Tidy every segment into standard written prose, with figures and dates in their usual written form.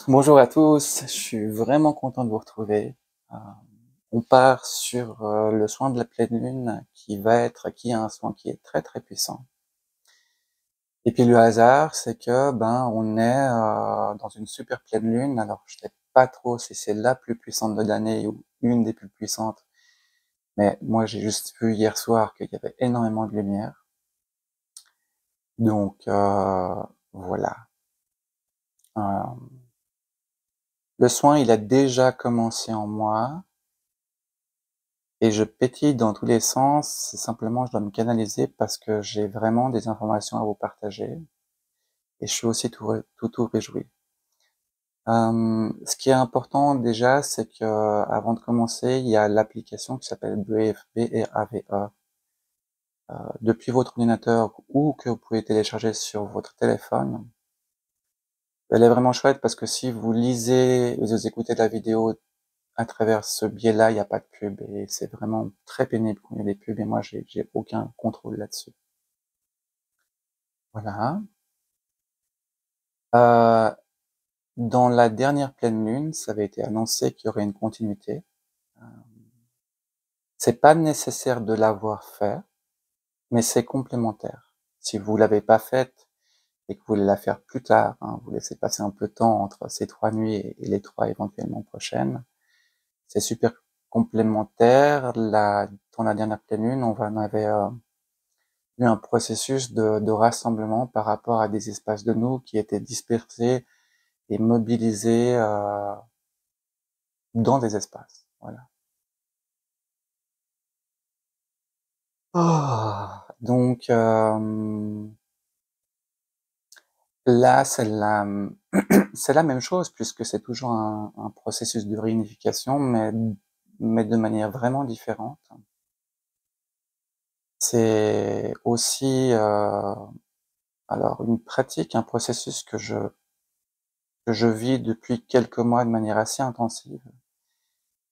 Bonjour à tous, je suis vraiment content de vous retrouver. Euh, on part sur le soin de la pleine lune qui est un soin qui est très très puissant. Et puis le hasard, c'est que on est dans une super pleine lune. Alors je sais pas trop si c'est la plus puissante de l'année ou une des plus puissantes, mais moi j'ai juste vu hier soir qu'il y avait énormément de lumière. Donc voilà. Euh, le soin, il a déjà commencé en moi. Et je pétille dans tous les sens, c'est simplement je dois me canaliser parce que j'ai vraiment des informations à vous partager et je suis aussi tout réjoui. Ce qui est important déjà, c'est que avant de commencer, il y a l'application qui s'appelle Brave, B-R-A-V-E, depuis votre ordinateur ou que vous pouvez télécharger sur votre téléphone. Elle est vraiment chouette parce que si vous lisez, vous écoutez la vidéo à travers ce biais-là, il n'y a pas de pub et c'est vraiment très pénible quand il y a des pubs et moi j'ai aucun contrôle là-dessus. Voilà. Euh, dans la dernière pleine lune, ça avait été annoncé qu'il y aurait une continuité. Euh, c'est pas nécessaire de l'avoir fait, mais c'est complémentaire. Si vous l'avez pas faite et que vous voulez la faire plus tard, hein, vous laissez passer un peu de temps entre ces 3 nuits et les 3 éventuellement prochaines, c'est super complémentaire. Dans la dernière pleine lune, on avait eu un processus de rassemblement par rapport à des espaces de nous qui étaient dispersés et mobilisés dans des espaces. Voilà. Donc là, c'est la même chose puisque c'est toujours un processus de réunification, mais de manière vraiment différente. C'est aussi alors une pratique, un processus que je vis depuis quelques mois de manière assez intensive.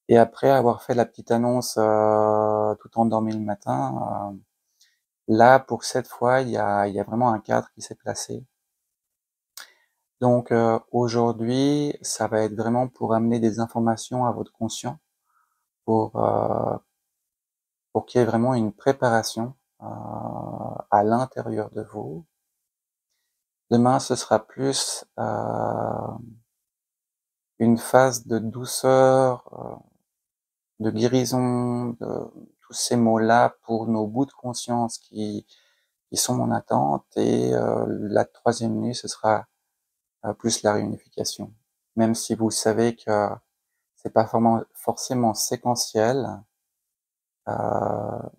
Et après avoir fait la petite annonce tout endormi le matin, là pour cette fois, il y a vraiment un cadre qui s'est placé. Donc aujourd'hui, ça va être vraiment pour amener des informations à votre conscient, pour euh, pour qu'il y ait vraiment une préparation à l'intérieur de vous. Demain, ce sera plus une phase de douceur, de guérison, de tous ces mots-là pour nos bouts de conscience qui sont mon attente. Et la troisième nuit, ce sera plus la réunification. Même si vous savez que c'est pas forcément séquentiel,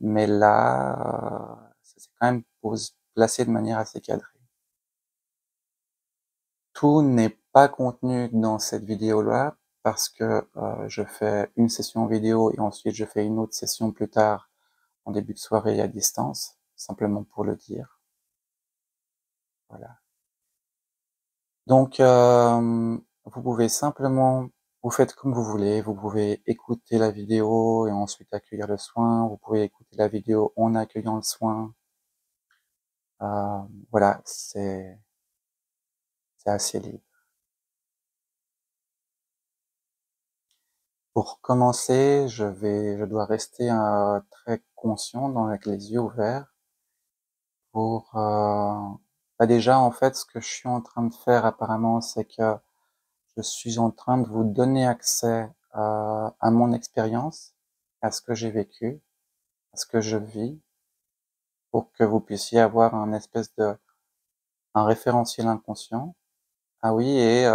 mais là, c'est quand même placé de manière assez cadrée. Tout n'est pas contenu dans cette vidéo-là parce que je fais une session vidéo et ensuite je fais une autre session plus tard en début de soirée à distance, simplement pour le dire. Voilà. Donc, vous pouvez simplement, vous faites comme vous voulez, vous pouvez écouter la vidéo et ensuite accueillir le soin, vous pouvez écouter la vidéo en accueillant le soin. Voilà, c'est assez libre. Pour commencer, je dois rester très conscient, avec les yeux ouverts, pour déjà en fait, ce que je suis en train de faire apparemment, c'est que je suis en train de vous donner accès à mon expérience, à ce que j'ai vécu, à ce que je vis, pour que vous puissiez avoir un référentiel inconscient. Ah oui, et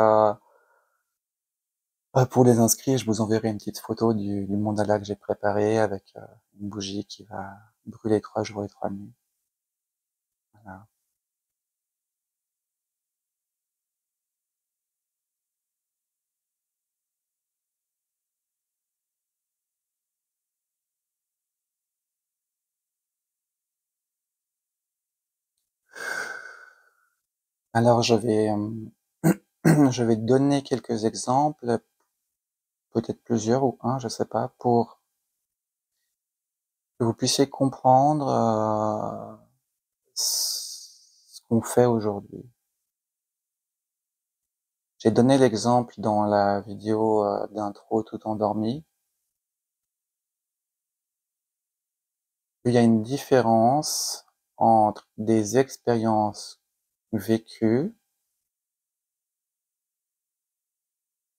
pour les inscrits, je vous enverrai une petite photo du mandala que j'ai préparé avec une bougie qui va brûler 3 jours et 3 nuits. Voilà. Alors je vais donner quelques exemples, peut-être plusieurs ou un, je sais pas, pour que vous puissiez comprendre ce qu'on fait aujourd'hui. J'ai donné l'exemple dans la vidéo, d'intro Tout endormi. Il y a une différence entre des expériences vécues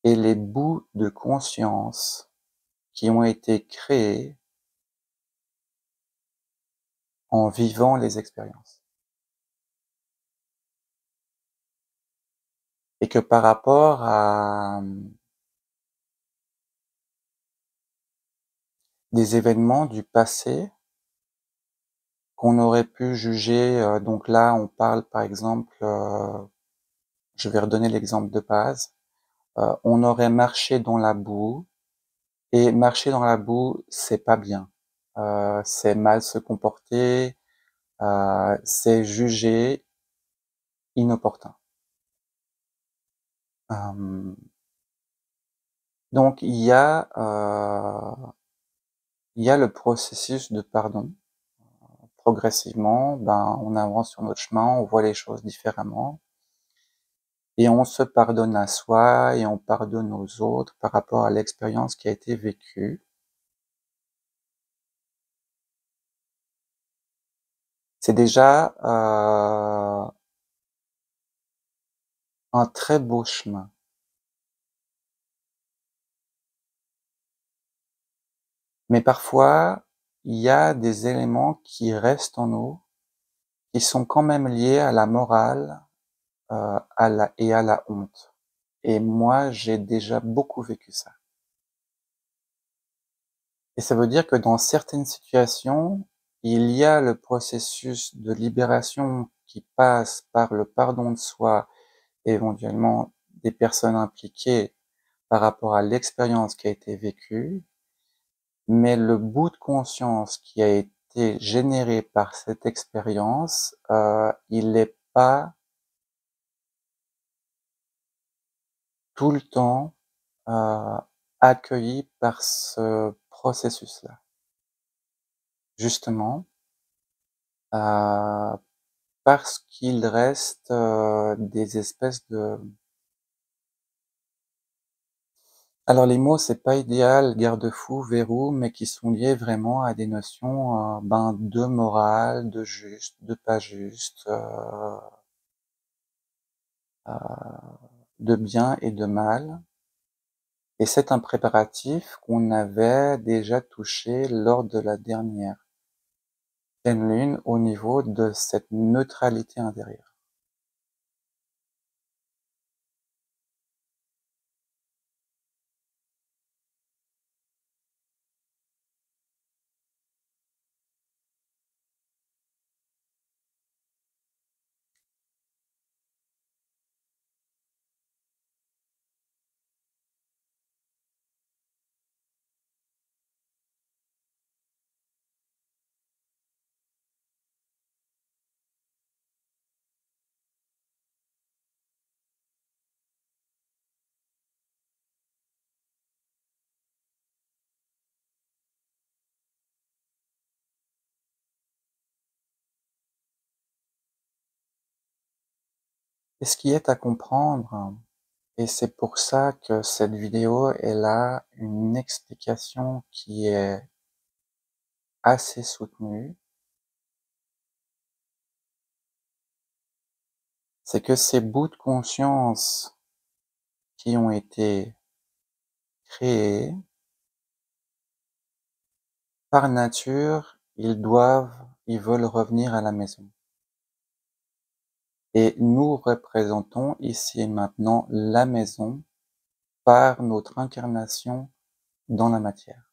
et les bouts de conscience qui ont été créés en vivant les expériences. Et que par rapport à, des événements du passé qu'on aurait pu juger, donc là on parle par exemple, je vais redonner l'exemple de base, on aurait marché dans la boue et marcher dans la boue, c'est pas bien. C'est mal se comporter, c'est jugé inopportun. Hem, donc il y a le processus de pardon. Progressivement, ben, on avance sur notre chemin, on voit les choses différemment et on se pardonne à soi et on pardonne aux autres par rapport à l'expérience qui a été vécue. C'est déjà, un très beau chemin. Mais parfois, il y a des éléments qui restent en nous, qui sont quand même liés à la morale, à la honte. Et moi, j'ai déjà beaucoup vécu ça. Et ça veut dire que dans certaines situations, il y a le processus de libération qui passe par le pardon de soi et éventuellement des personnes impliquées par rapport à l'expérience qui a été vécue, mais le bout de conscience qui a été généré par cette expérience, il n'est pas tout le temps, heu, accueilli par ce processus-là. Justement, heu, parce qu'il reste, des espèces de, alors les mots c'est pas idéal, garde-fou, verrou, mais qui sont liés vraiment à des notions, ben, de morale, de juste, de pas juste, de bien et de mal. Et c'est un préparatif qu'on avait déjà touché lors de la dernière pleine lune au niveau de cette neutralité intérieure. Et ce qui est à comprendre, et c'est pour ça que cette vidéo, elle a une explication qui est assez soutenue, c'est que ces bouts de conscience qui ont été créés, par nature, ils veulent revenir à la maison. Et nous représentons ici et maintenant la maison par notre incarnation dans la matière.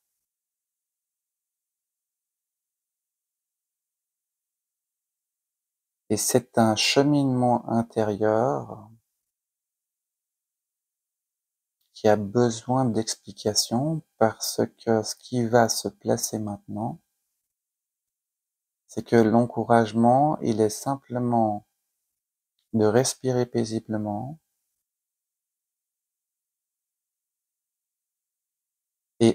Et c'est un cheminement intérieur qui a besoin d'explication parce que ce qui va se placer maintenant, c'est que l'encouragement, il est simplement de respirer paisiblement et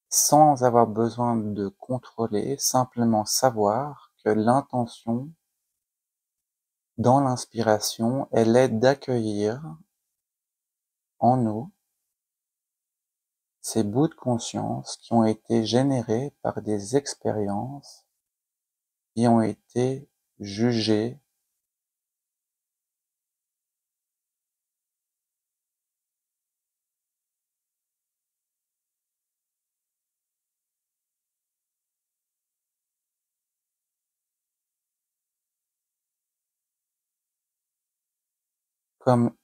sans avoir besoin de contrôler, simplement savoir que l'intention dans l'inspiration, elle est d'accueillir en nous ces bouts de conscience qui ont été générés par des expériences qui ont été jugées comme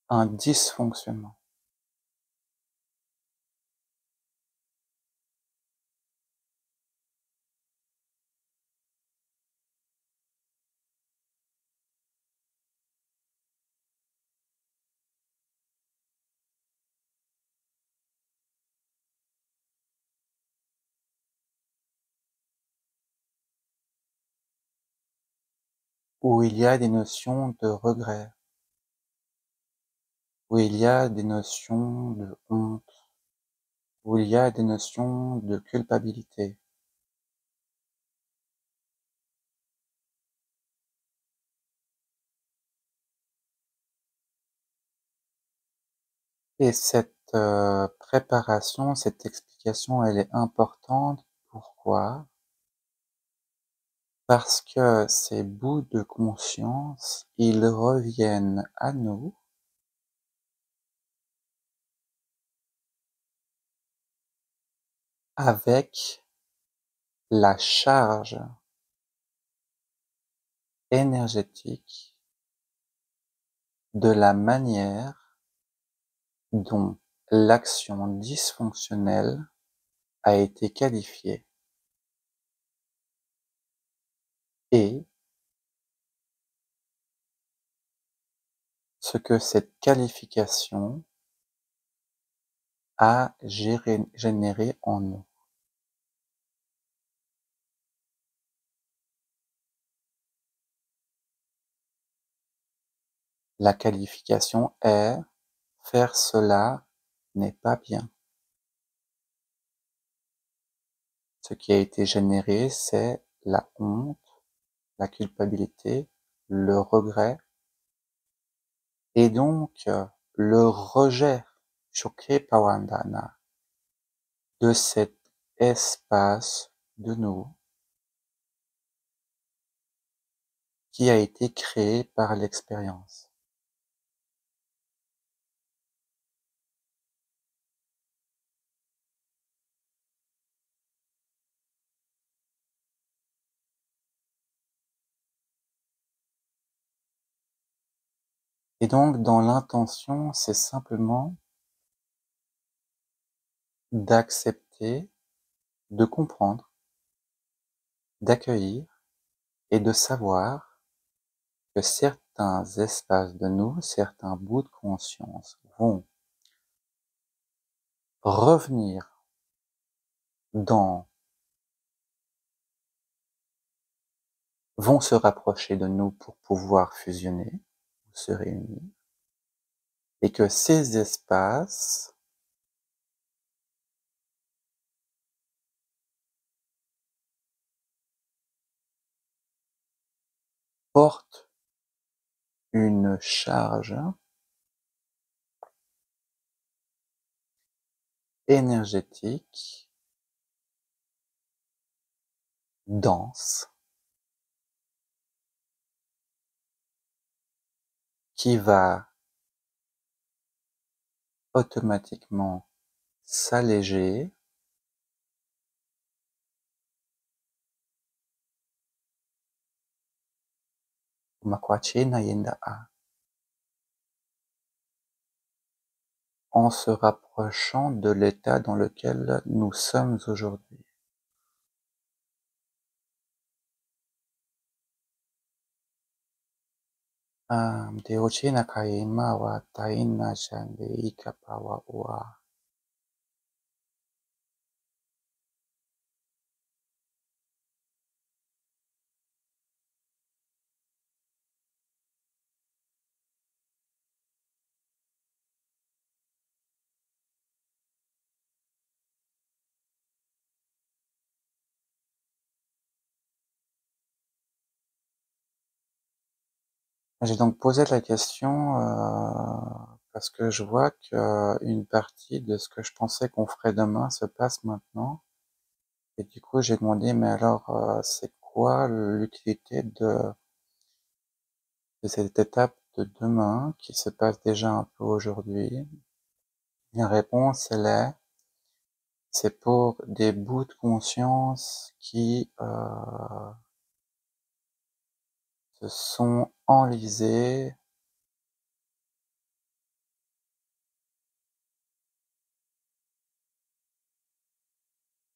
un dysfonctionnement. Où il y a des notions de regret, où il y a des notions de honte, où il y a des notions de culpabilité. Et cette préparation, cette explication, elle est importante. Pourquoi? Parce que ces bouts de conscience, ils reviennent à nous avec la charge énergétique de la manière dont l'action dysfonctionnelle a été qualifiée et ce que cette qualification a généré en nous. La qualification est: faire cela n'est pas bien. Ce qui a été généré, c'est la honte, la culpabilité, le regret et donc le rejet, Shukhe Pawandana, de cet espace de nous qui a été créé par l'expérience. Et donc dans l'intention, c'est simplement d'accepter, de comprendre, d'accueillir et de savoir que certains espaces de nous, certains bouts de conscience vont revenir dans, vont se rapprocher de nous pour pouvoir fusionner, se réunir, et que ces espaces portent une charge énergétique dense qui va automatiquement s'alléger en se rapprochant de l'état dans lequel nous sommes aujourd'hui. Deochina kaima wa taina shande ikapawa ua. J'ai donc posé la question, parce que je vois qu'une partie de ce que je pensais qu'on ferait demain se passe maintenant et du coup j'ai demandé: «Mais alors, c'est quoi l'utilité de cette étape de demain qui se passe déjà un peu aujourd'hui?» La réponse elle est: c'est pour des bouts de conscience qui, se sont enlisés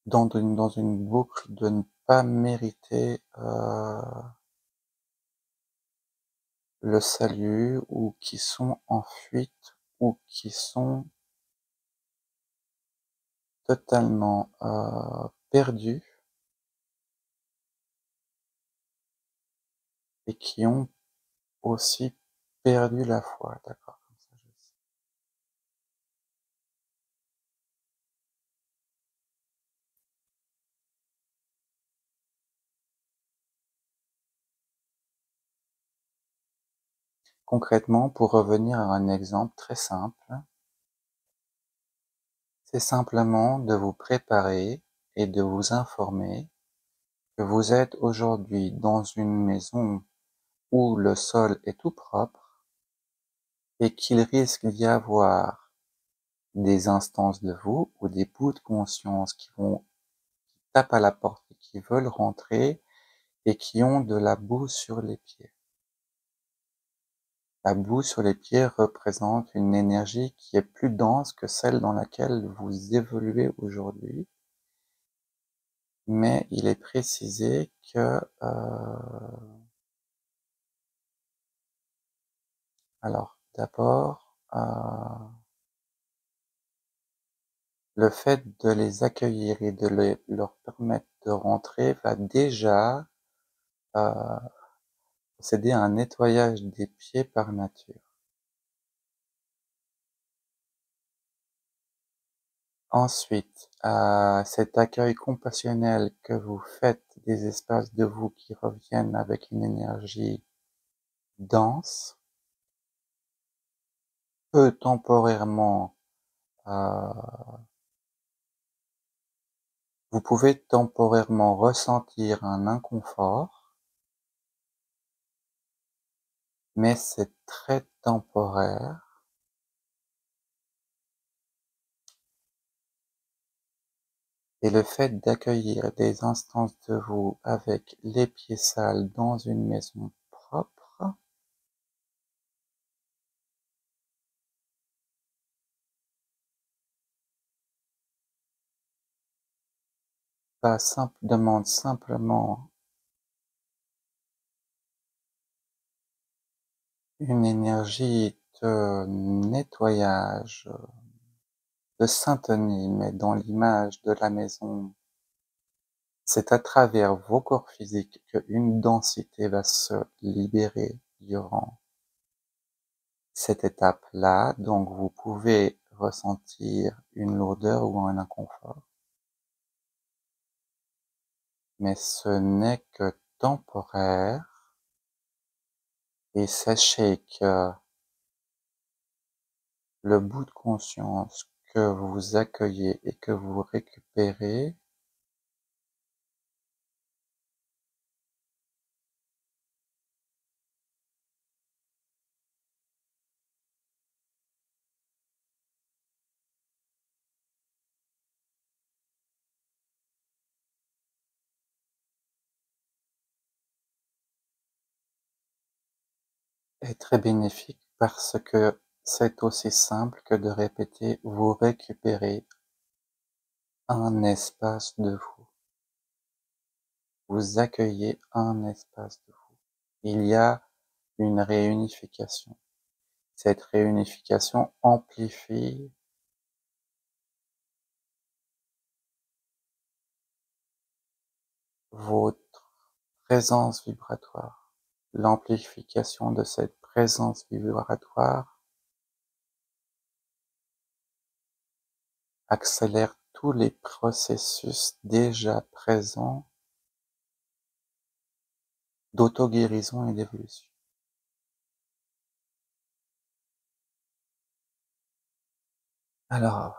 dans une boucle de ne pas mériter, le salut, ou qui sont en fuite, ou qui sont totalement, perdus et qui ont aussi perdu la foi. D'accord, comme ça je sais. Concrètement, pour revenir à un exemple très simple, c'est simplement de vous préparer et de vous informer que vous êtes aujourd'hui dans une maison où le sol est tout propre et qu'il risque d'y avoir des instances de vous ou des bouts de conscience qui tapent à la porte et qui veulent rentrer et qui ont de la boue sur les pieds. La boue sur les pieds représente une énergie qui est plus dense que celle dans laquelle vous évoluez aujourd'hui, mais il est précisé que, alors d'abord, le fait de les accueillir et de leur permettre de rentrer va déjà, heu, procéder à un nettoyage des pieds par nature. Ensuite, cet accueil compassionnel que vous faites des espaces de vous qui reviennent avec une énergie dense, peut temporairement, vous pouvez temporairement ressentir un inconfort, mais c'est très temporaire. Et le fait d'accueillir des instances de vous avec les pieds sales dans une maison propre demande simplement une énergie de nettoyage, de syntonie, mais dans l'image de la maison. C'est à travers vos corps physiques qu'une densité va se libérer durant cette étape-là, donc vous pouvez ressentir une lourdeur ou un inconfort, mais ce n'est que temporaire, et sachez que le bout de conscience que vous accueillez et que vous récupérez est très bénéfique parce que c'est aussi simple que de répéter: vous récupérez un espace de vous. Vous accueillez un espace de vous. Il y a une réunification. Cette réunification amplifie votre présence vibratoire. L'amplification de cette présence vibratoire accélère tous les processus déjà présents d'auto-guérison et d'évolution. Alors,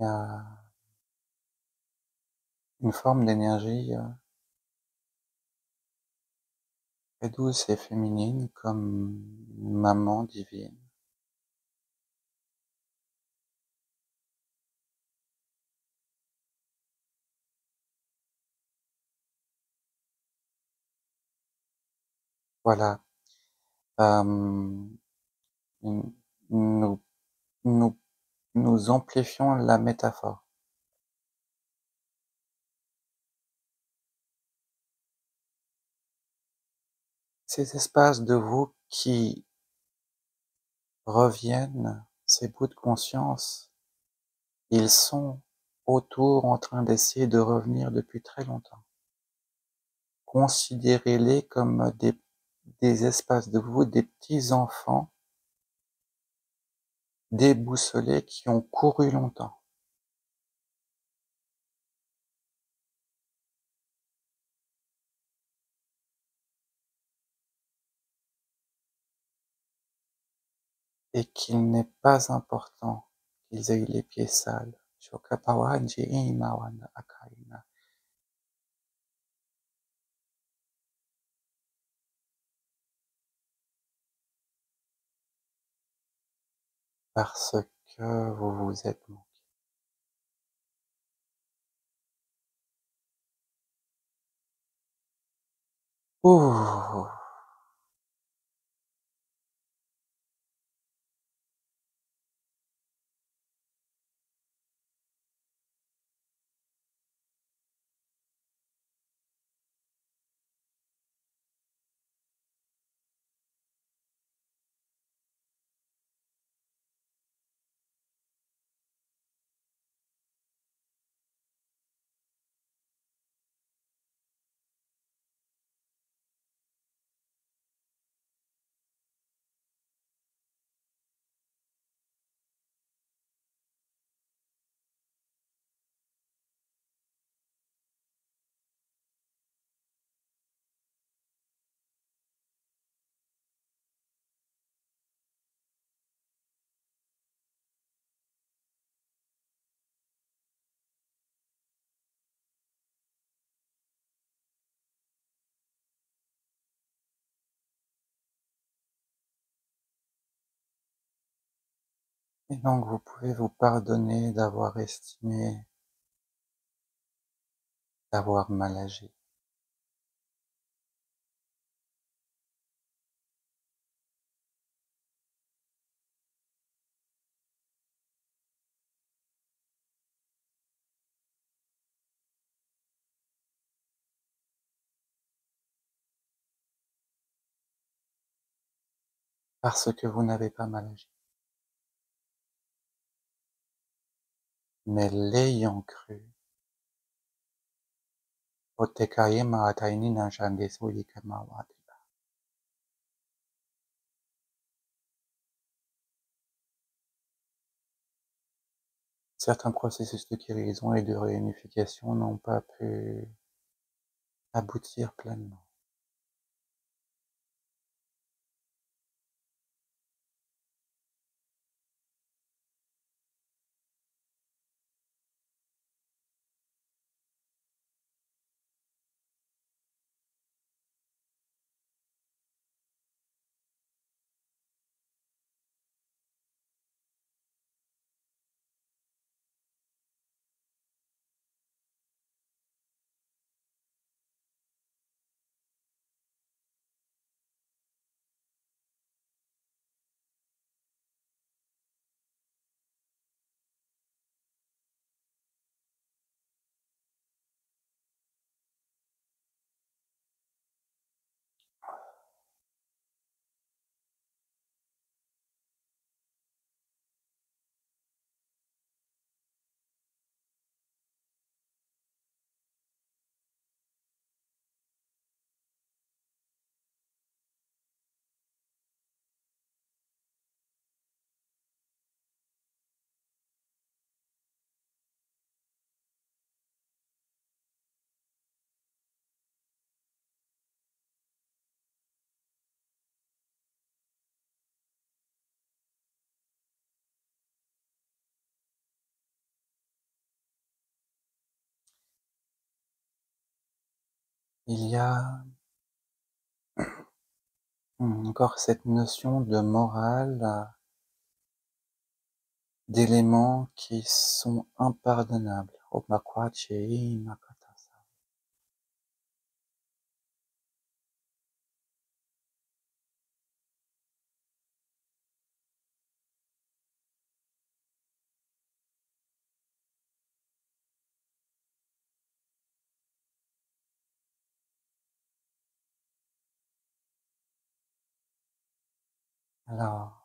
il y a une forme d'énergie très douce et féminine comme une maman divine. Voilà. Euh, nous, nous, nous amplifions la métaphore. Ces espaces de vous qui reviennent, ces bouts de conscience, ils sont autour en train d'essayer de revenir depuis très longtemps. Considérez-les comme des espaces de vous, des petits enfants déboussolés qui ont couru longtemps. Et qu'il n'est pas important qu'ils aient les pieds sales. Parce que vous vous êtes manqué. Ouh. Et donc vous pouvez vous pardonner d'avoir estimé, d'avoir mal agi. Parce que vous n'avez pas mal agi. Mais l'ayant cru, certains processus de guérison et de réunification n'ont pas pu aboutir pleinement. il y a encore cette notion de morale, d'éléments qui sont impardonnables. Alors,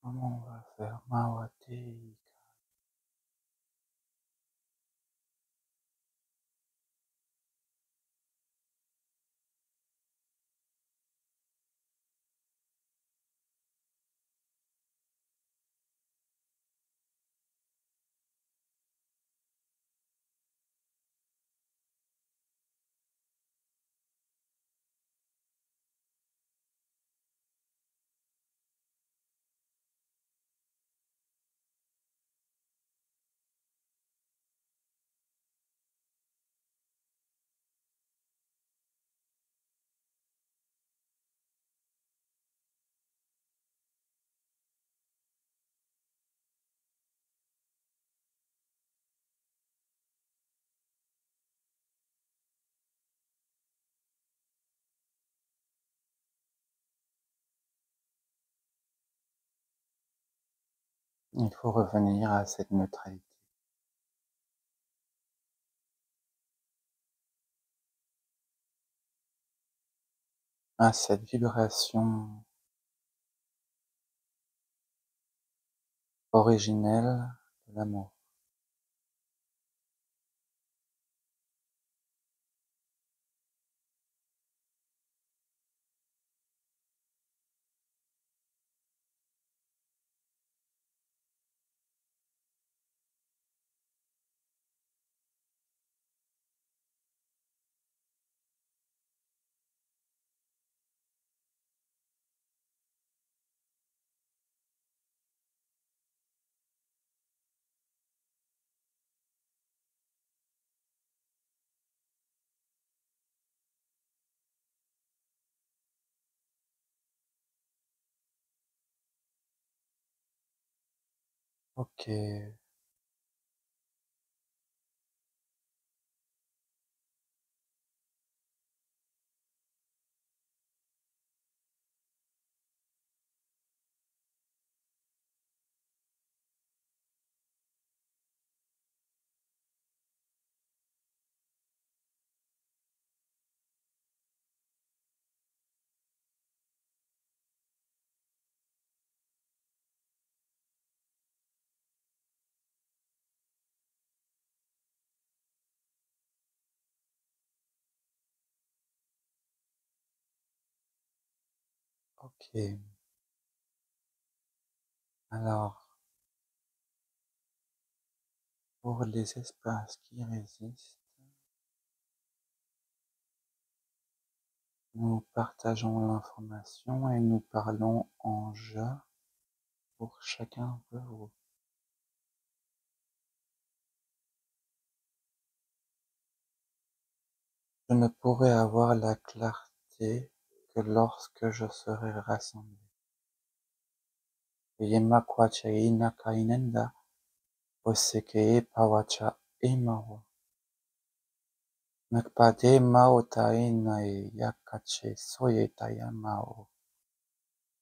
comment on va faire? Mawati. Il faut revenir à cette neutralité, à cette vibration originelle de l'amour. Ok, ok. Alors, pour les espaces qui résistent, nous partageons l'information et nous parlons en je pour chacun de vous. Je ne pourrai avoir la clarté que lorsque je serai rassemblé. Yema kwacha ina kainenda, oseke pawacha imawa. Nakpade mao taina yakache soye tayamao.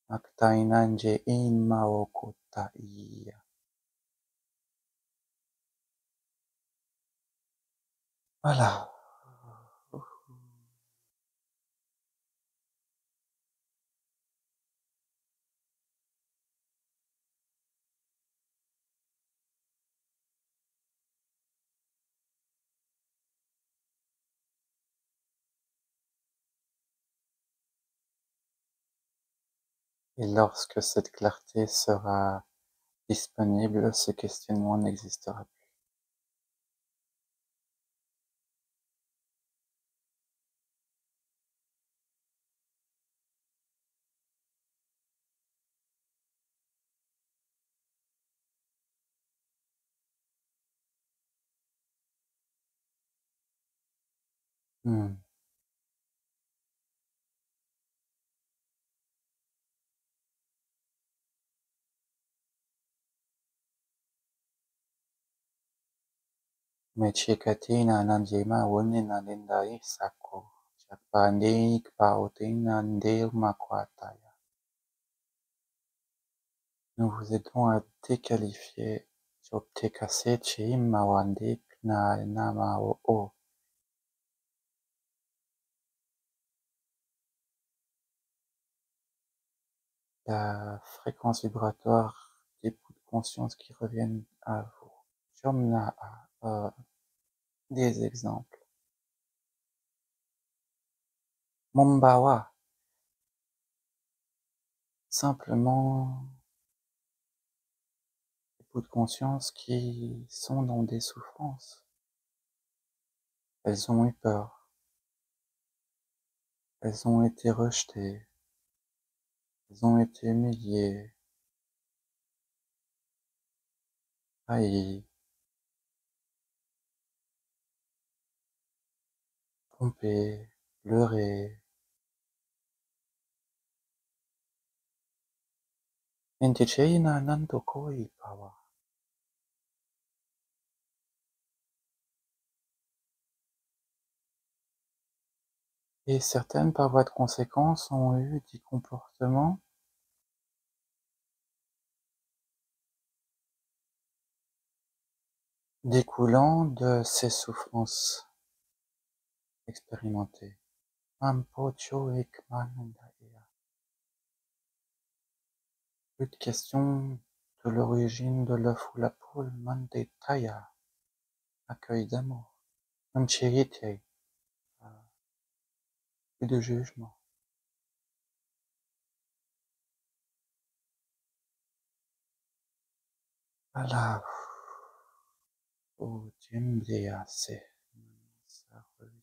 Naktainanje in mao kota iya. Voilà. Et lorsque cette clarté sera disponible, ce questionnement n'existera plus. Mmh. Mechikatina nanjema wone nanendai sako. Japandi kpaotina ndel makwataya. Nous vous aidons à déqualifier Joptekasechi Mawandik na Namao O. La fréquence vibratoire des bouts de conscience qui reviennent à vous. Jomna des exemples. Mombawa, simplement des bouts de conscience qui sont dans des souffrances. Elles ont eu peur. Elles ont été rejetées. Elles ont été humiliées, trahies, trompées, pleurées. Nenticheina nantokoi pawa. Et certaines, par voie de conséquence, ont eu des comportements découlant de ces souffrances expérimentées. Plus de question de l'origine de l'œuf ou la poule, mandetaya, accueil d'amour, manchirite, plus de jugement. Voilà. Oh, c'est. Ça revient.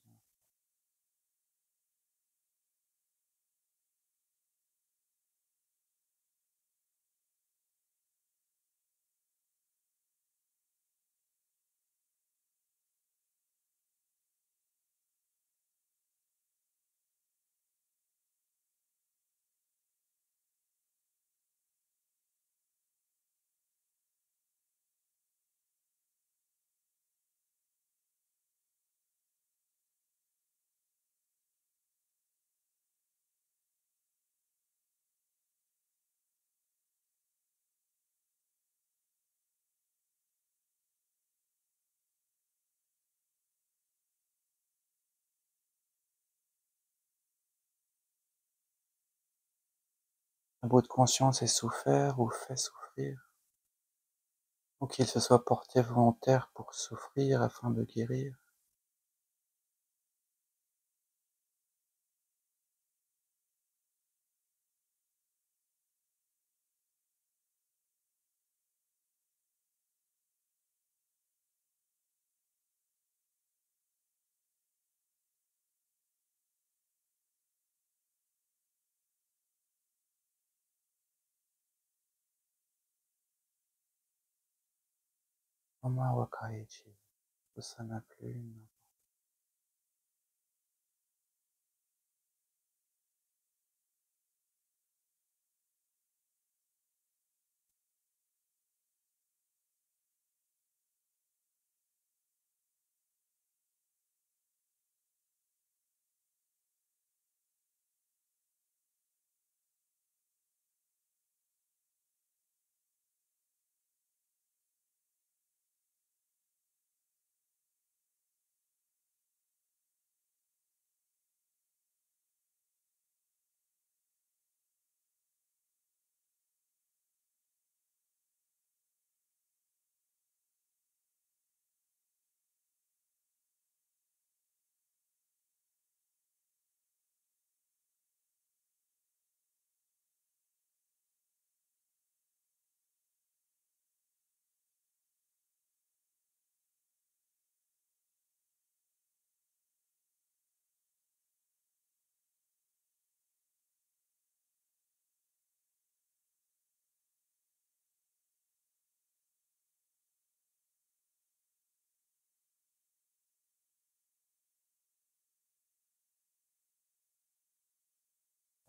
Un bout de conscience est souffert ou fait souffrir, ou qu'il se soit porté volontaire pour souffrir afin de guérir. Oma wakaichi, ça n'a plus.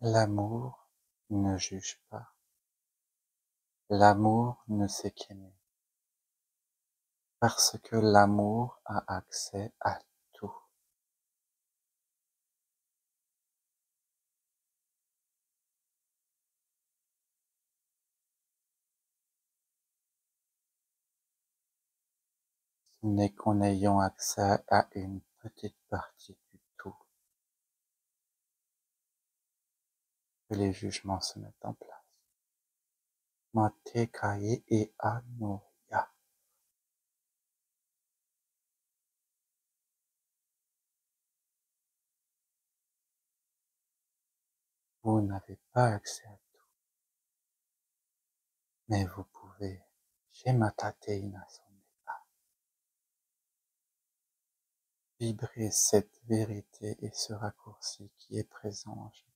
L'amour ne juge pas. L'amour ne sait qu'aimer. Parce que l'amour a accès à tout. Ce n'est qu'en ayant accès à une petite partie du tout que les jugements se mettent en place. Mate kai e anoya. Vous n'avez pas accès à tout, mais vous pouvez, Shematate inasondeka, vibrer cette vérité et ce raccourci qui est présent en chacun.